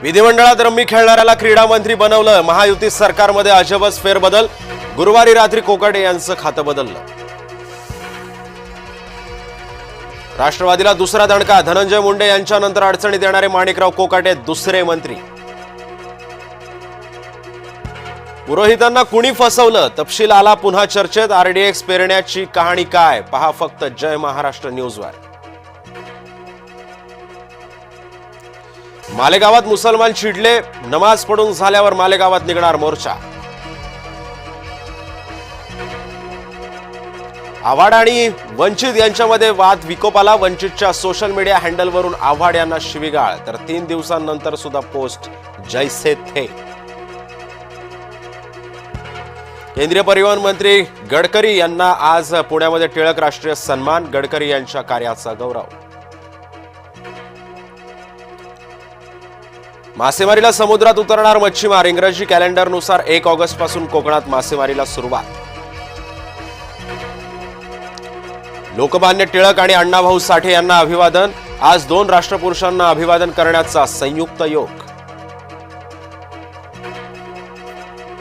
विधिमंडळात रम्मी खेळणाऱ्याला क्रीडा मंत्री बनवलं. महायुती सरकारमध्ये अजबच फेरबदल. गुरुवारी रात्री कोकाटे यांचं खातं बदललं. राष्ट्रवादीला दुसरा दणका. धनंजय मुंडे यांच्यानंतर अडचणीत येणारे माणिकराव कोकाटे दुसरे मंत्री. पुरोहितांना कुणी फसवलं? तपशील आला पुन्हा चर्चेत. आरडीएक्स पेरण्याची कहाणी काय? पहा फक्त जय महाराष्ट्र न्यूजवर. मालेगावात मुसलमान चिडले. नमाज पढून झाल्यावर मालेगावात निघणार मोर्चा. आव्हाड आणि वंचित यांच्यामध्ये वाद विकोपाला. वंचितच्या सोशल मीडिया हँडलवरून आव्हाड यांना शिवीगाळ, तर 3 दिवसांनंतर सुद्धा पोस्ट जैसे थे. केंद्रीय परिवहन मंत्री गडकरी यांना आज पुण्यामध्ये टिळक राष्ट्रीय सन्मान. गडकरी यांच्या कार्याचा गौरव. मासेमारीला समुद्रात उतरणार मच्छीमार. इंग्रजी कॅलेंडरनुसार 1 ऑगस्ट पासून कोकणात मासेमारीला सुरुवात. लोकमान्य टिळक आणि अण्णाभाऊ साठे यांना अभिवादन. आज 2 राष्ट्रपुरुषांना अभिवादन करण्याचा संयुक्त योग.